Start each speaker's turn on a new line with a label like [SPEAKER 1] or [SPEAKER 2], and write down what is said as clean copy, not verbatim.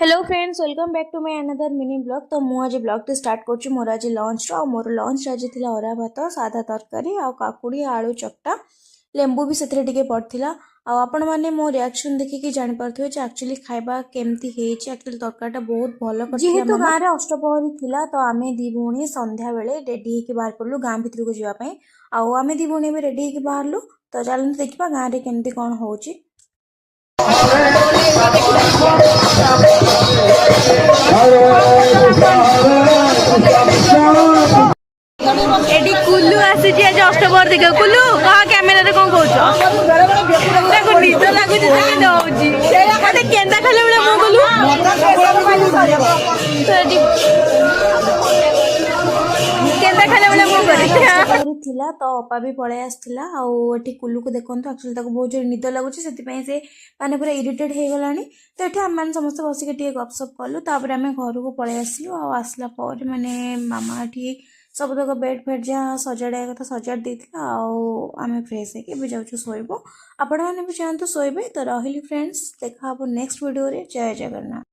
[SPEAKER 1] Hello friends, welcome back to my another mini blog. तो मुझे आज ब्लॉग टी स्टार्ट कर मोर आज लंच मोर लंच आज थी अरा भात सादा तरकारी आ काकुड़ी आलू चकटा लेंबू भी से पड़ता। आपण मैंने मो रिएक्शन देखिए जापर एक्चुअली खाଇବା केमती एक्चुअली तरकारी बहुत भल जेहेतु गाँव में अष्टपहरी थिला तो आम दी भौणी संध्या बेले रेडी होकर बाहर पड़ू गाँ भितर को जावाई। आम दी भौणी भी रेडी होकर बाहरलु। तो चलते देखा गाँव में केमती कौन हो
[SPEAKER 2] एडी कुल्लू आसीची आज अष्टपर देख कुल्लू कह कैमेरा रे कौन कहछ ताको निद लागुची से दउची मते केंदा खाले बळे मो कुल्लू केंदा खाले बळे मो करी
[SPEAKER 1] थिला तो अपा भी पळे आस्थिला आठी कुल्लू को देखंतु एक्चुअली ताको बहुत जोर निद लागुची से से माने पूरा इरिटेट हे गलानी। तो एठी हम माने समस्त बसिक टिके गपसप कलु तापर आमे घर को पळे आसलु आसला पर माने मामा ठी सब तक बेड फेड जहाँ सजाड़ा कथा सजाड़ देता आम फ्रेश होके जाऊँ शोबू। आपण मैंने भी चाहतु शोबे। तो रही फ्रेंड्स, देखा नेक्स्ट वीडियो रे। जय जगन्नाथ।